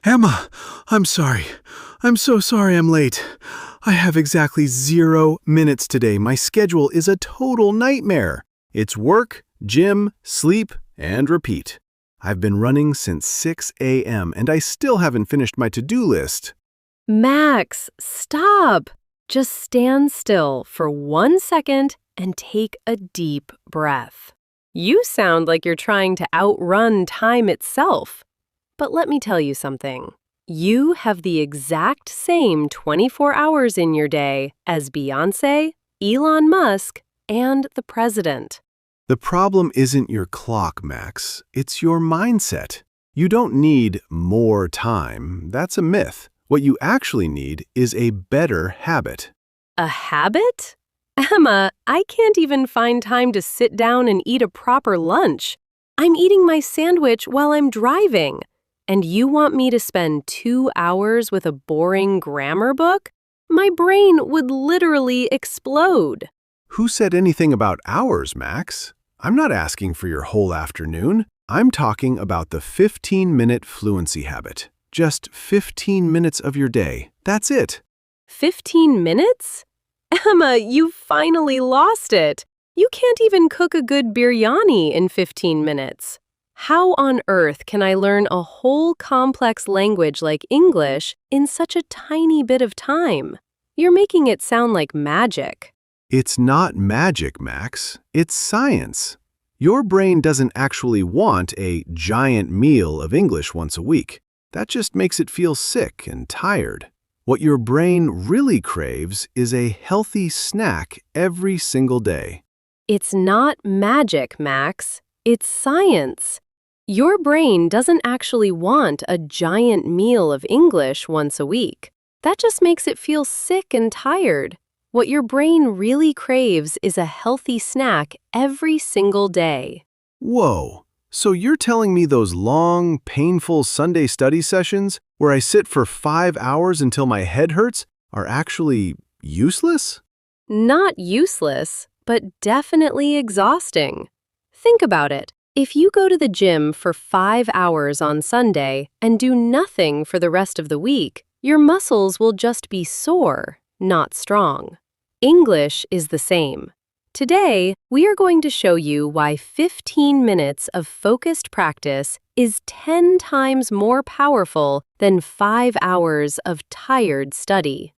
Emma, I'm sorry. I'm so sorry I'm late. I have exactly 0 minutes today. My schedule is a total nightmare. It's work, gym, sleep, and repeat. I've been running since 6 a.m. and I still haven't finished my to-do list. Max, stop. Just stand still for 1 second and take a deep breath. You sound like you're trying to outrun time itself. But let me tell you something. You have the exact same 24 hours in your day as Beyoncé, Elon Musk, and the president. The problem isn't your clock, Max. It's your mindset. You don't need more time. That's a myth. What you actually need is a better habit. A habit? Emma, I can't even find time to sit down and eat a proper lunch. I'm eating my sandwich while I'm driving. And you want me to spend 2 hours with a boring grammar book? My brain would literally explode. Who said anything about hours, Max? I'm not asking for your whole afternoon. I'm talking about the 15-minute fluency habit. Just 15 minutes of your day. That's it. 15 minutes? Emma, you finally lost it. You can't even cook a good biryani in 15 minutes. How on earth can I learn a whole complex language like English in such a tiny bit of time? You're making it sound like magic. It's not magic, Max. It's science. Your brain doesn't actually want a giant meal of English once a week. That just makes it feel sick and tired. What your brain really craves is a healthy snack every single day. It's not magic, Max. It's science. Your brain doesn't actually want a giant meal of English once a week. That just makes it feel sick and tired. What your brain really craves is a healthy snack every single day. Whoa! So you're telling me those long, painful Sunday study sessions where I sit for 5 hours until my head hurts are actually useless? Not useless, but definitely exhausting. Think about it. If you go to the gym for 5 hours on Sunday and do nothing for the rest of the week, your muscles will just be sore, not strong. English is the same. Today, we are going to show you why 15 minutes of focused practice is 10 times more powerful than 5 hours of tired study.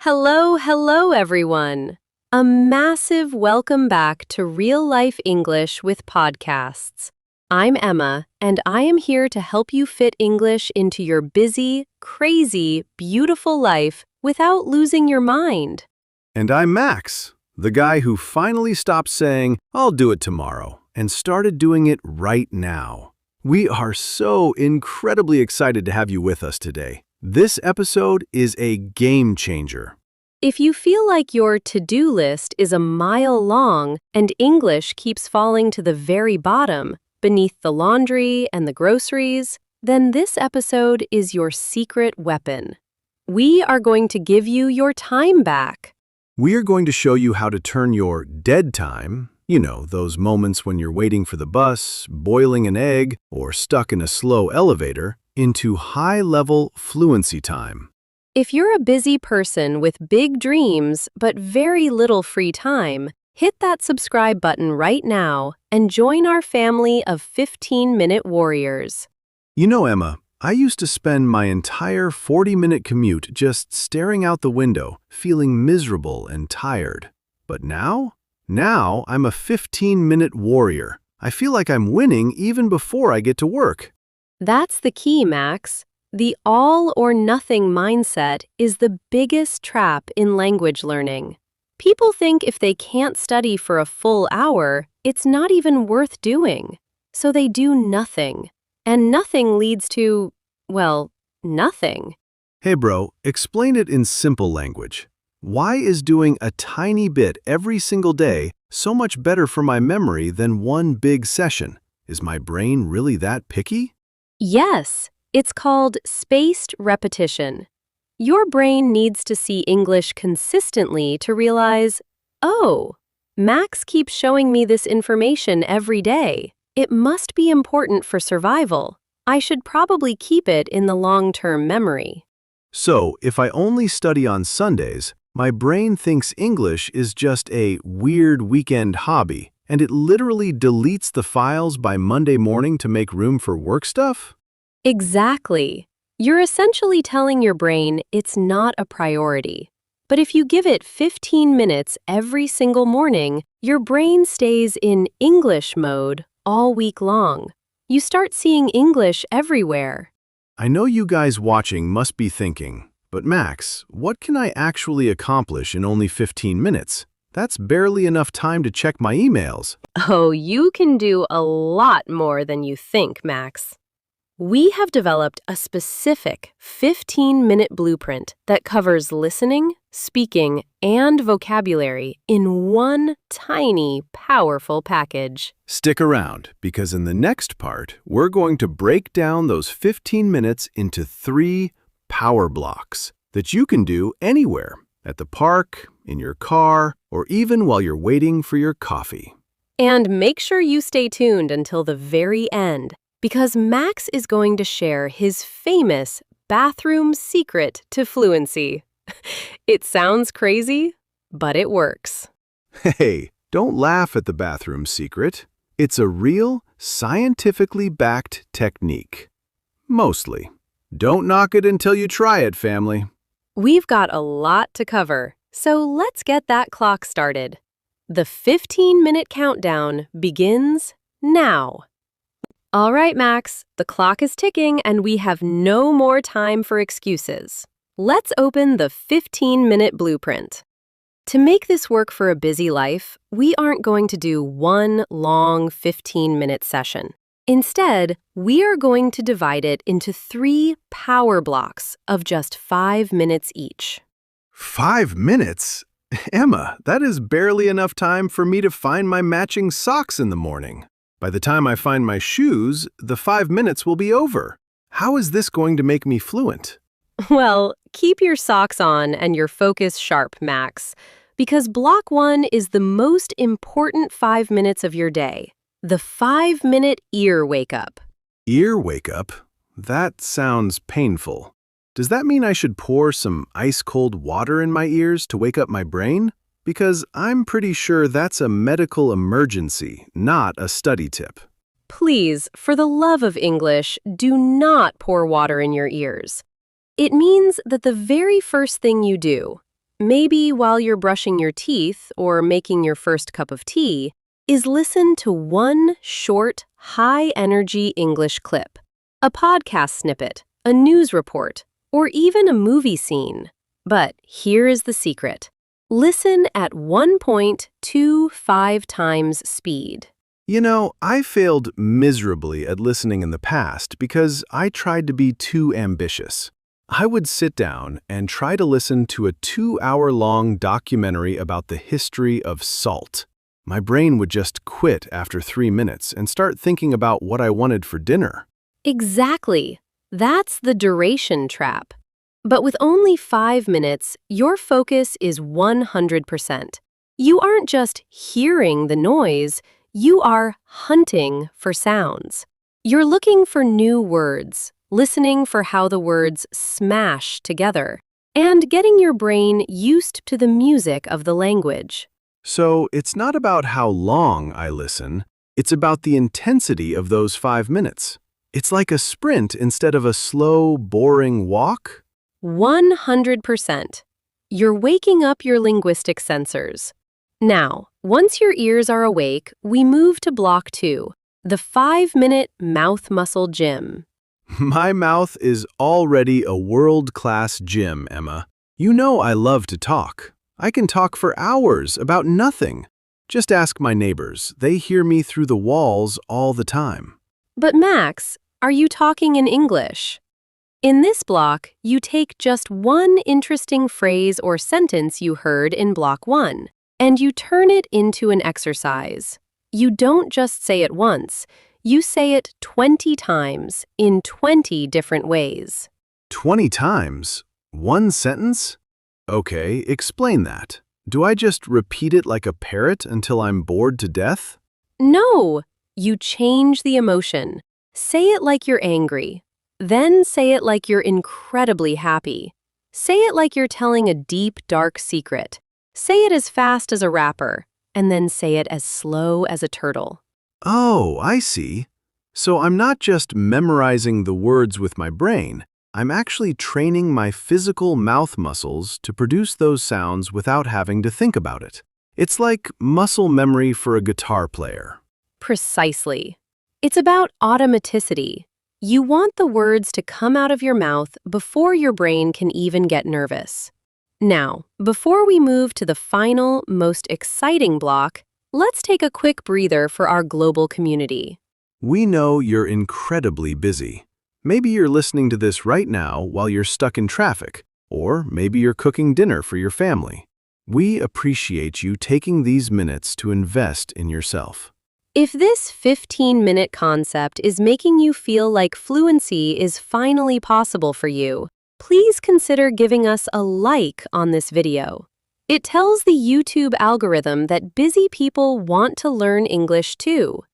Hello, everyone. A massive welcome back to Real Life English with Podcasts. I'm Emma, and I am here to help you fit English into your busy, crazy, beautiful life without losing your mind. And I'm Max, the guy who finally stopped saying, "I'll do it tomorrow," and started doing it right now. We are so incredibly excited to have you with us today. This episode is a game changer. If you feel like your to-do list is a mile long and English keeps falling to the very bottom, beneath the laundry and the groceries, then this episode is your secret weapon. We are going to give you your time back. We are going to show you how to turn your dead time, those moments when you're waiting for the bus, boiling an egg, or stuck in a slow elevator, into high-level fluency time. If you're a busy person with big dreams but very little free time, hit that subscribe button right now and join our family of 15-minute warriors. Emma, I used to spend my entire 40-minute commute just staring out the window, feeling miserable and tired. But now I'm a 15-minute warrior. I feel like I'm winning even before I get to work. That's the key, Max. The all-or-nothing mindset is the biggest trap in language learning. People think if they can't study for a full hour, it's not even worth doing. So they do nothing. And nothing leads to, nothing. Hey bro, explain it in simple language. Why is doing a tiny bit every single day so much better for my memory than one big session? Is my brain really that picky? Yes. It's called spaced repetition. Your brain needs to see English consistently to realize, oh, Max keeps showing me this information every day. It must be important for survival. I should probably keep it in the long-term memory. So, if I only study on Sundays, my brain thinks English is just a weird weekend hobby, and it literally deletes the files by Monday morning to make room for work stuff? Exactly. You're essentially telling your brain it's not a priority. But if you give it 15 minutes every single morning, your brain stays in English mode all week long. You start seeing English everywhere. I know you guys watching must be thinking, but Max, what can I actually accomplish in only 15 minutes? That's barely enough time to check my emails. Oh, you can do a lot more than you think, Max. We have developed a specific 15-minute blueprint that covers listening, speaking, and vocabulary in one tiny, powerful package. Stick around, because in the next part, we're going to break down those 15 minutes into 3 power blocks that you can do anywhere, at the park, in your car, or even while you're waiting for your coffee. And make sure you stay tuned until the very end, because Max is going to share his famous bathroom secret to fluency. It sounds crazy, but it works. Hey, don't laugh at the bathroom secret. It's a real, scientifically backed technique. Mostly. Don't knock it until you try it, family. We've got a lot to cover, so let's get that clock started. The 15-minute countdown begins now. All right, Max, the clock is ticking and we have no more time for excuses. Let's open the 15-minute blueprint. To make this work for a busy life, we aren't going to do one long 15-minute session. Instead, we are going to divide it into 3 power blocks of just 5 minutes each. 5 minutes? Emma, that is barely enough time for me to find my matching socks in the morning. By the time I find my shoes, the 5 minutes will be over. How is this going to make me fluent? Well, keep your socks on and your focus sharp, Max, because block 1 is the most important 5 minutes of your day. The 5-minute ear wake-up. Ear wake-up? That sounds painful. Does that mean I should pour some ice-cold water in my ears to wake up my brain? Because I'm pretty sure that's a medical emergency, not a study tip. Please, for the love of English, do not pour water in your ears. It means that the very first thing you do, maybe while you're brushing your teeth or making your first cup of tea, is listen to one short, high-energy English clip, a podcast snippet, a news report, or even a movie scene. But here is the secret. Listen at 1.25 times speed. You know, I failed miserably at listening in the past because I tried to be too ambitious. I would sit down and try to listen to a 2-hour-long documentary about the history of salt. My brain would just quit after 3 minutes and start thinking about what I wanted for dinner. Exactly. That's the duration trap. But with only 5 minutes, your focus is 100%. You aren't just hearing the noise, you are hunting for sounds. You're looking for new words, listening for how the words smash together, and getting your brain used to the music of the language. So it's not about how long I listen, it's about the intensity of those 5 minutes. It's like a sprint instead of a slow, boring walk. 100%. You're waking up your linguistic sensors. Now, once your ears are awake, we move to block 2, the 5-minute mouth muscle gym. My mouth is already a world-class gym, Emma. You know I love to talk. I can talk for hours about nothing. Just ask my neighbors. They hear me through the walls all the time. But Max, are you talking in English? In this block, you take just one interesting phrase or sentence you heard in block 1, and you turn it into an exercise. You don't just say it once, you say it 20 times in 20 different ways. 20 times? One sentence? Okay, explain that. Do I just repeat it like a parrot until I'm bored to death? No, you change the emotion. Say it like you're angry. Then say it like you're incredibly happy. Say it like you're telling a deep, dark secret. Say it as fast as a rapper, and then say it as slow as a turtle. Oh, I see. So I'm not just memorizing the words with my brain. I'm actually training my physical mouth muscles to produce those sounds without having to think about it. It's like muscle memory for a guitar player. Precisely. It's about automaticity. You want the words to come out of your mouth before your brain can even get nervous. Now, before we move to the final, most exciting block, let's take a quick breather for our global community. We know you're incredibly busy. Maybe you're listening to this right now while you're stuck in traffic, or maybe you're cooking dinner for your family. We appreciate you taking these minutes to invest in yourself. If this 15-minute concept is making you feel like fluency is finally possible for you, please consider giving us a like on this video. It tells the YouTube algorithm that busy people want to learn English too.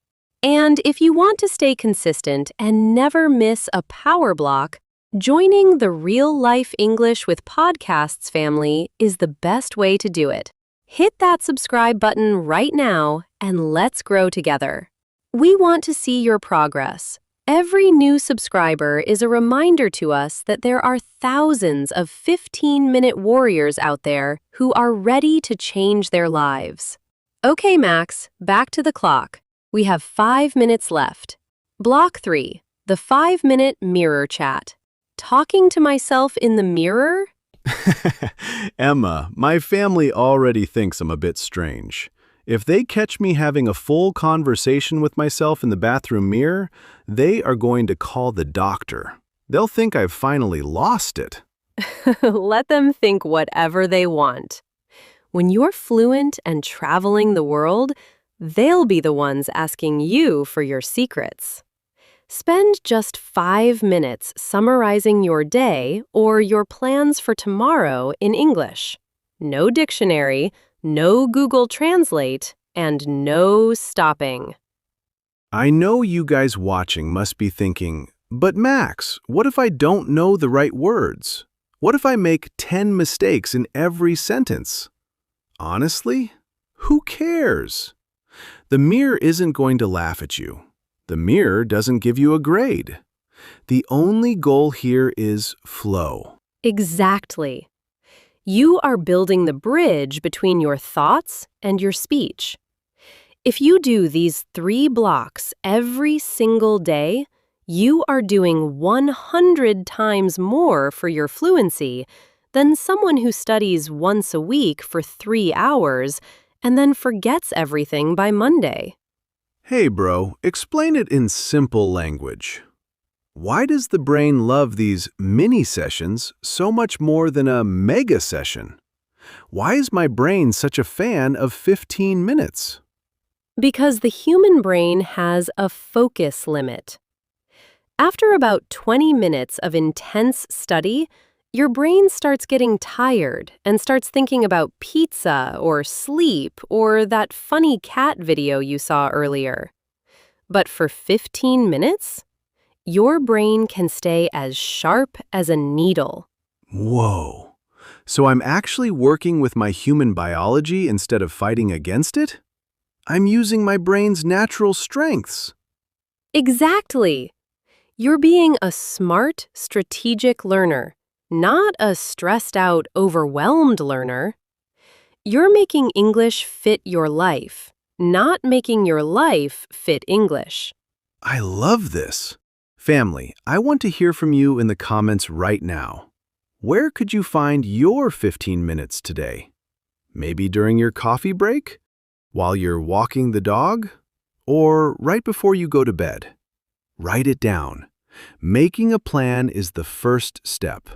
And if you want to stay consistent and never miss a power block, joining the Real Life English with Podcasts family is the best way to do it. Hit that subscribe button right now and let's grow together. We want to see your progress. Every new subscriber is a reminder to us that there are thousands of 15-minute warriors out there who are ready to change their lives. Okay, Max, back to the clock. We have 5 minutes left. Block 3, the 5-minute mirror chat. Talking to myself in the mirror? Emma, my family already thinks I'm a bit strange. If they catch me having a full conversation with myself in the bathroom mirror, they are going to call the doctor. They'll think I've finally lost it. Let them think whatever they want. When you're fluent and traveling the world, they'll be the ones asking you for your secrets. Spend just 5 minutes summarizing your day or your plans for tomorrow in English. No dictionary, no Google Translate, and no stopping. I know you guys watching must be thinking, but Max, what if I don't know the right words? What if I make 10 mistakes in every sentence? Honestly, who cares? The mirror isn't going to laugh at you. The mirror doesn't give you a grade. The only goal here is flow. Exactly. You are building the bridge between your thoughts and your speech. If you do these 3 blocks every single day, you are doing 100 times more for your fluency than someone who studies once a week for 3 hours and then forgets everything by Monday. Hey bro, explain it in simple language. Why does the brain love these mini sessions so much more than a mega session? Why is my brain such a fan of 15 minutes? Because the human brain has a focus limit. After about 20 minutes of intense study, your brain starts getting tired and starts thinking about pizza or sleep or that funny cat video you saw earlier. But for 15 minutes, your brain can stay as sharp as a needle. Whoa. So I'm actually working with my human biology instead of fighting against it? I'm using my brain's natural strengths. Exactly. You're being a smart, strategic learner, not a stressed-out, overwhelmed learner. You're making English fit your life, not making your life fit English. I love this. Family, I want to hear from you in the comments right now. Where could you find your 15 minutes today? Maybe during your coffee break? While you're walking the dog? Or right before you go to bed? Write it down. Making a plan is the first step.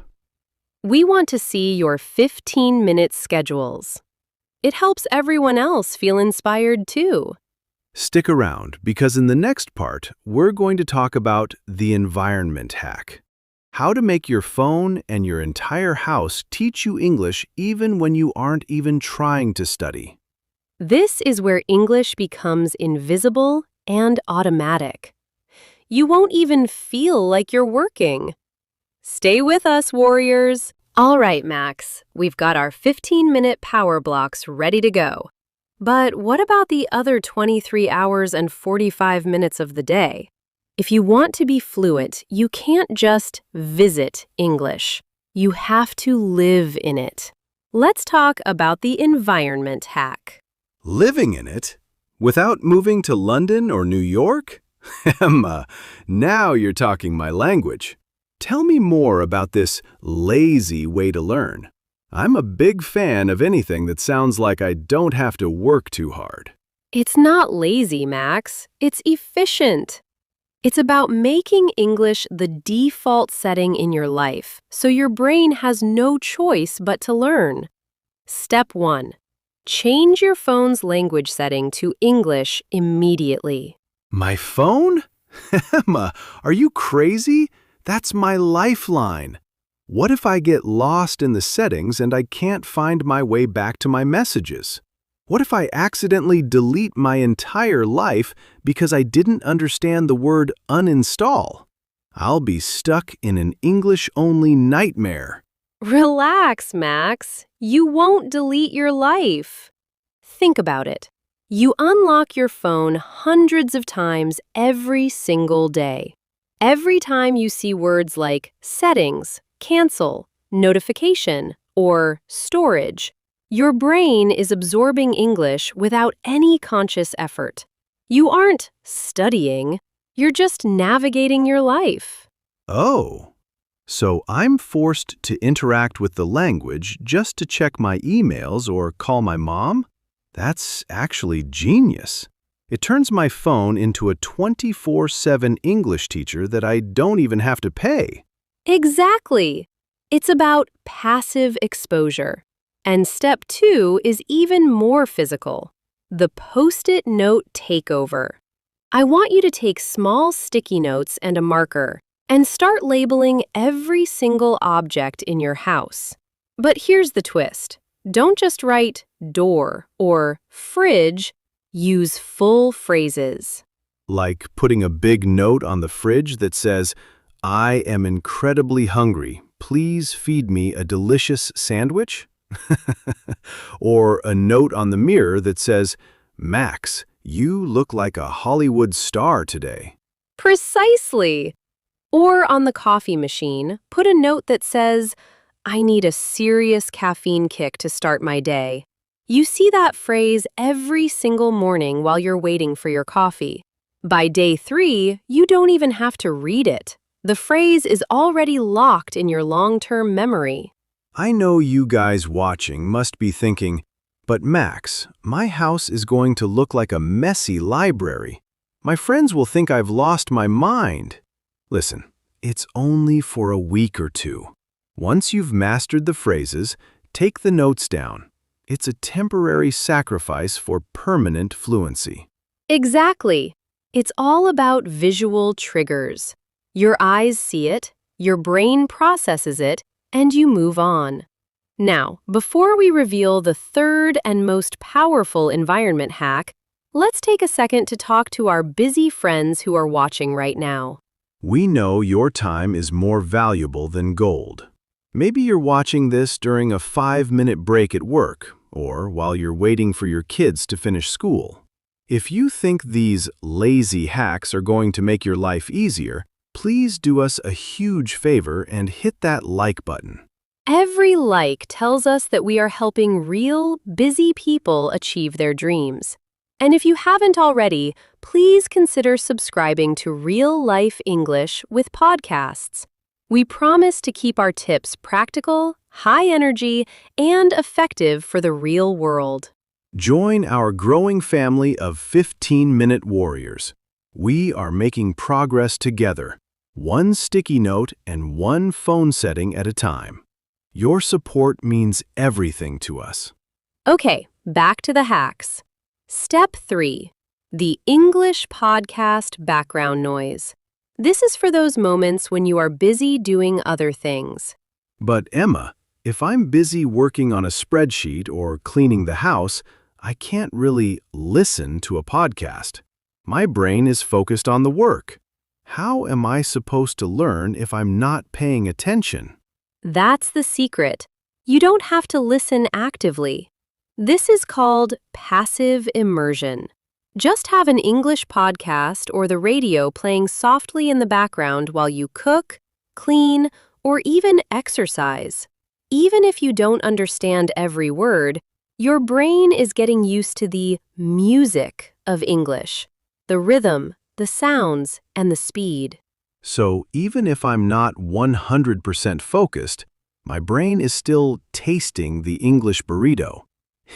We want to see your 15-minute schedules. It helps everyone else feel inspired too. Stick around because in the next part, we're going to talk about the environment hack. How to make your phone and your entire house teach you English even when you aren't even trying to study. This is where English becomes invisible and automatic. You won't even feel like you're working. Stay with us, warriors. All right, Max, we've got our 15-minute power blocks ready to go. But what about the other 23 hours and 45 minutes of the day? If you want to be fluent, you can't just visit English. You have to live in it. Let's talk about the environment hack. Living in it? Without moving to London or New York? Emma, now you're talking my language. Tell me more about this lazy way to learn. I'm a big fan of anything that sounds like I don't have to work too hard. It's not lazy, Max. It's efficient. It's about making English the default setting in your life, so your brain has no choice but to learn. Step 1. Change your phone's language setting to English immediately. My phone? Emma, are you crazy? That's my lifeline. What if I get lost in the settings and I can't find my way back to my messages? What if I accidentally delete my entire life because I didn't understand the word uninstall? I'll be stuck in an English-only nightmare. Relax, Max. You won't delete your life. Think about it. You unlock your phone hundreds of times every single day. Every time you see words like settings, cancel, notification, or storage, your brain is absorbing English without any conscious effort. You aren't studying, you're just navigating your life. Oh, so I'm forced to interact with the language just to check my emails or call my mom? That's actually genius. It turns my phone into a 24/7 English teacher that I don't even have to pay. Exactly. It's about passive exposure. And step 2 is even more physical. The Post-it note takeover. I want you to take small sticky notes and a marker and start labeling every single object in your house. But here's the twist. Don't just write door or fridge, use full phrases. Like putting a big note on the fridge that says, "I am incredibly hungry. Please feed me a delicious sandwich?" Or a note on the mirror that says, "Max, you look like a Hollywood star today." Precisely. Or on the coffee machine, put a note that says, "I need a serious caffeine kick to start my day." You see that phrase every single morning while you're waiting for your coffee. By day 3, you don't even have to read it. The phrase is already locked in your long-term memory. I know you guys watching must be thinking, but Max, my house is going to look like a messy library. My friends will think I've lost my mind. Listen, it's only for a week or 2. Once you've mastered the phrases, take the notes down. It's a temporary sacrifice for permanent fluency. Exactly. It's all about visual triggers. Your eyes see it, your brain processes it, and you move on. Now, before we reveal the third and most powerful environment hack, let's take a second to talk to our busy friends who are watching right now. We know your time is more valuable than gold. Maybe you're watching this during a 5-minute break at work, or while you're waiting for your kids to finish school. If you think these lazy hacks are going to make your life easier, please do us a huge favor and hit that like button. Every like tells us that we are helping real, busy people achieve their dreams. And if you haven't already, please consider subscribing to Real Life English with podcasts. We promise to keep our tips practical, high energy, and effective for the real world. Join our growing family of 15-minute warriors. We are making progress together, one sticky note and one phone setting at a time. Your support means everything to us. Okay, back to the hacks. Step 3. The English podcast background noise. This is for those moments when you are busy doing other things. But Emma, if I'm busy working on a spreadsheet or cleaning the house, I can't really listen to a podcast. My brain is focused on the work. How am I supposed to learn if I'm not paying attention? That's the secret. You don't have to listen actively. This is called passive immersion. Just have an English podcast or the radio playing softly in the background while you cook, clean, or even exercise. Even if you don't understand every word, your brain is getting used to the music of English, the rhythm, the sounds, and the speed. So even if I'm not 100% focused, my brain is still tasting the English burrito.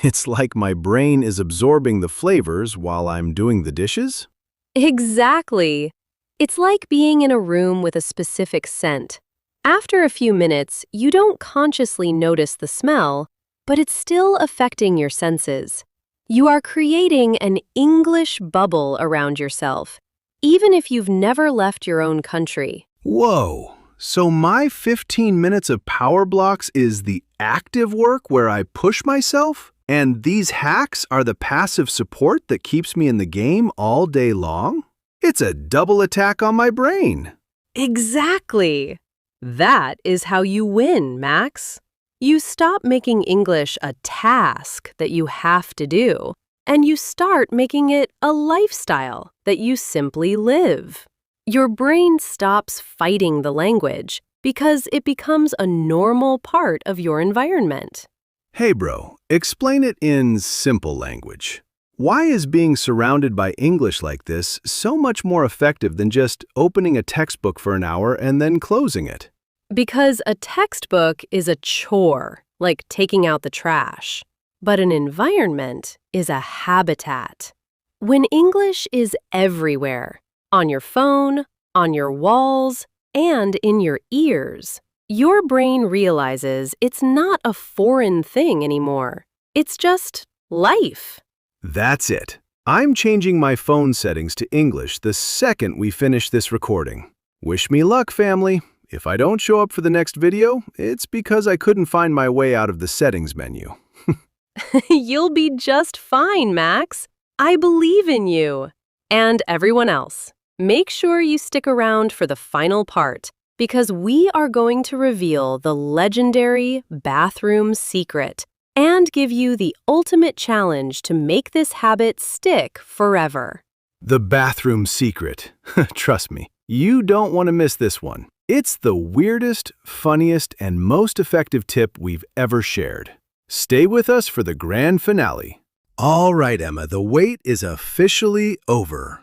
It's like my brain is absorbing the flavors while I'm doing the dishes? Exactly. It's like being in a room with a specific scent. After a few minutes, you don't consciously notice the smell, but it's still affecting your senses. You are creating an English bubble around yourself, even if you've never left your own country. Whoa! So my 15 minutes of power blocks is the active work where I push myself? And these hacks are the passive support that keeps me in the game all day long? It's a double attack on my brain. Exactly. That is how you win, Max. You stop making English a task that you have to do, and you start making it a lifestyle that you simply live. Your brain stops fighting the language because it becomes a normal part of your environment. Hey bro, explain it in simple language. Why is being surrounded by English like this so much more effective than just opening a textbook for an hour and then closing it? Because a textbook is a chore, like taking out the trash. But an environment is a habitat. When English is everywhere, on your phone, on your walls, and in your ears, your brain realizes it's not a foreign thing anymore. It's just life. That's it. I'm changing my phone settings to English the second we finish this recording. Wish me luck, family. If I don't show up for the next video, it's because I couldn't find my way out of the settings menu. You'll be just fine, Max. I believe in you. And everyone else. Make sure you stick around for the final part, because we are going to reveal the legendary bathroom secret and give you the ultimate challenge to make this habit stick forever. The bathroom secret. Trust me, you don't want to miss this one. It's the weirdest, funniest, and most effective tip we've ever shared. Stay with us for the grand finale. All right, Emma, the wait is officially over.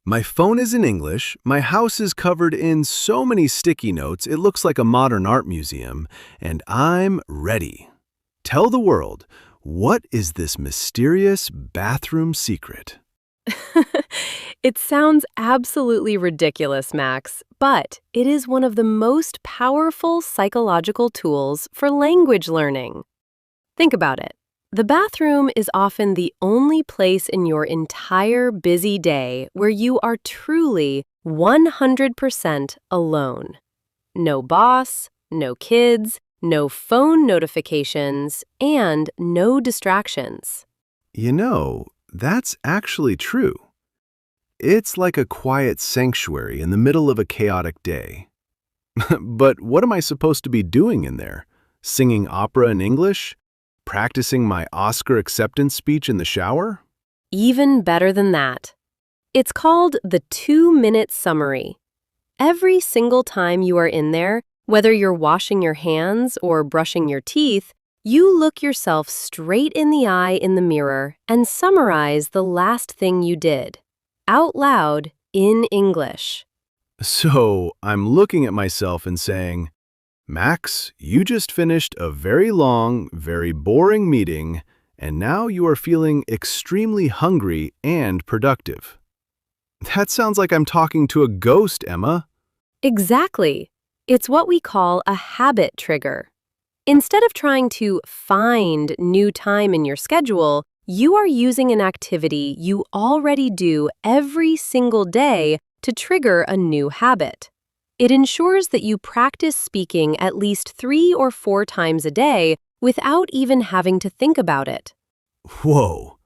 My phone is in English, my house is covered in so many sticky notes it looks like a modern art museum, and I'm ready. Tell the world, what is this mysterious bathroom secret? It sounds absolutely ridiculous, Max, but it is one of the most powerful psychological tools for language learning. Think about it. The bathroom is often the only place in your entire busy day where you are truly 100% alone. No boss, no kids, no phone notifications, and no distractions. You know, that's actually true. It's like a quiet sanctuary in the middle of a chaotic day. But what am I supposed to be doing in there? Singing opera in English? Practicing my Oscar acceptance speech in the shower? Even better than that. It's called the 2-minute summary. Every single time you are in there, whether you're washing your hands or brushing your teeth, you look yourself straight in the eye in the mirror and summarize the last thing you did, out loud in English. So I'm looking at myself and saying, Max, you just finished a very long, very boring meeting, and now you are feeling extremely hungry and productive. That sounds like I'm talking to a ghost, Emma. Exactly. It's what we call a habit trigger. Instead of trying to find new time in your schedule, you are using an activity you already do every single day to trigger a new habit. It ensures that you practice speaking at least 3 or 4 times a day without even having to think about it. Whoa.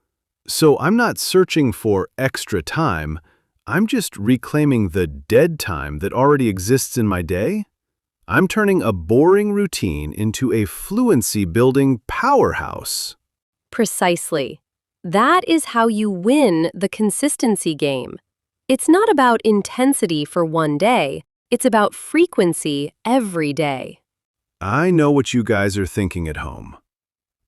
So I'm not searching for extra time. I'm just reclaiming the dead time that already exists in my day. I'm turning a boring routine into a fluency-building powerhouse. Precisely. That is how you win the consistency game. It's not about intensity for one day, it's about frequency every day. I know what you guys are thinking at home.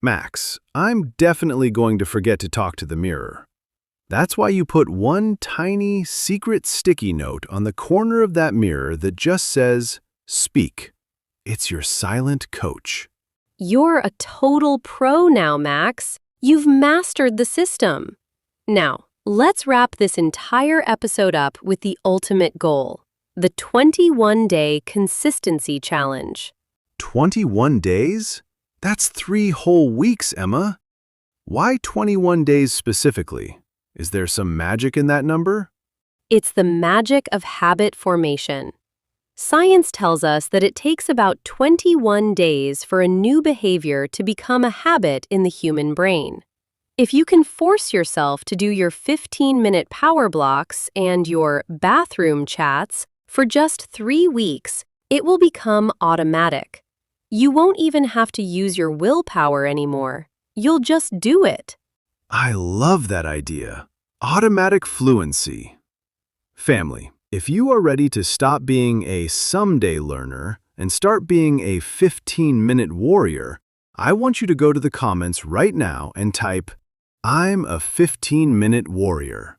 Max, I'm definitely going to forget to talk to the mirror. That's why you put one tiny, secret sticky note on the corner of that mirror that just says, "Speak." It's your silent coach. You're a total pro now, Max. You've mastered the system. Now, let's wrap this entire episode up with the ultimate goal, the 21-day consistency challenge. 21 days? That's 3 whole weeks, Emma. Why 21 days specifically? Is there some magic in that number? It's the magic of habit formation. Science tells us that it takes about 21 days for a new behavior to become a habit in the human brain. If you can force yourself to do your 15-minute power blocks and your bathroom chats for just 3 weeks, it will become automatic. You won't even have to use your willpower anymore. You'll just do it. I love that idea. Automatic fluency. Family, if you are ready to stop being a someday learner and start being a 15-minute warrior, I want you to go to the comments right now and type, "I'm a 15-minute warrior."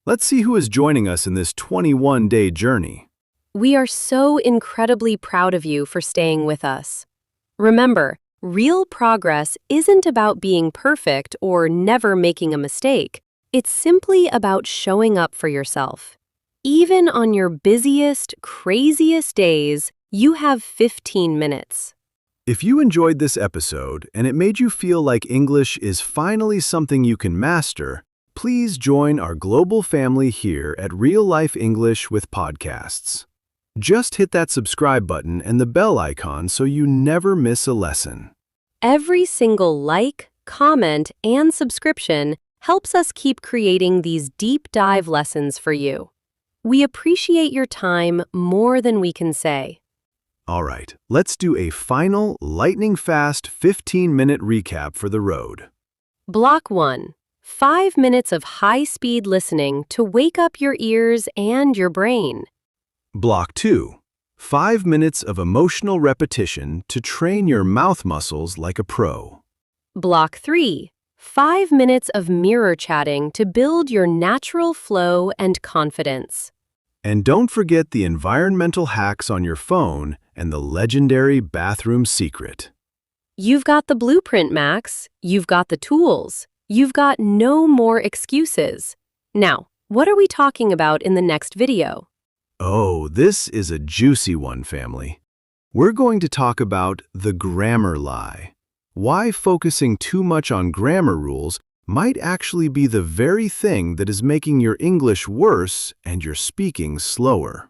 Let's see who is joining us in this 21-day journey. We are so incredibly proud of you for staying with us. Remember, real progress isn't about being perfect or never making a mistake. It's simply about showing up for yourself. Even on your busiest, craziest days, you have 15 minutes. If you enjoyed this episode and it made you feel like English is finally something you can master, please join our global family here at Real Life English with Podcasts. Just hit that subscribe button and the bell icon so you never miss a lesson. Every single like, comment, and subscription helps us keep creating these deep dive lessons for you. We appreciate your time more than we can say. All right, let's do a final lightning-fast 15-minute recap for the road. Block 1. 5 minutes of high-speed listening to wake up your ears and your brain. Block 2. 5 minutes of emotional repetition to train your mouth muscles like a pro. Block 3. 5 minutes of mirror chatting to build your natural flow and confidence. And don't forget the environmental hacks on your phone and the legendary bathroom secret. You've got the blueprint, Max. You've got the tools. You've got no more excuses. Now, what are we talking about in the next video? Oh, this is a juicy one, family. We're going to talk about the grammar lie. Why focusing too much on grammar rules might actually be the very thing that is making your English worse and your speaking slower.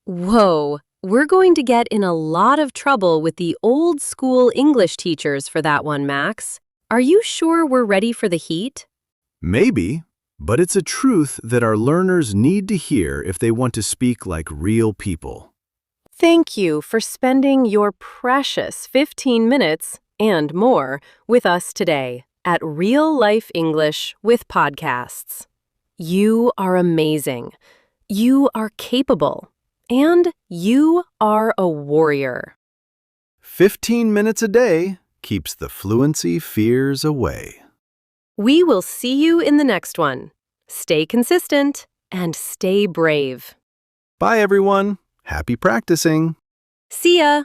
Whoa, we're going to get in a lot of trouble with the old school English teachers for that one, Max. Are you sure we're ready for the heat? Maybe, but it's a truth that our learners need to hear if they want to speak like real people. Thank you for spending your precious 15 minutes and more with us today at Real Life English with Podcasts. You are amazing. You are capable. And you are a warrior. 15 minutes a day keeps the fluency fears away. We will see you in the next one. Stay consistent and stay brave. Bye, everyone. Happy practicing. See ya!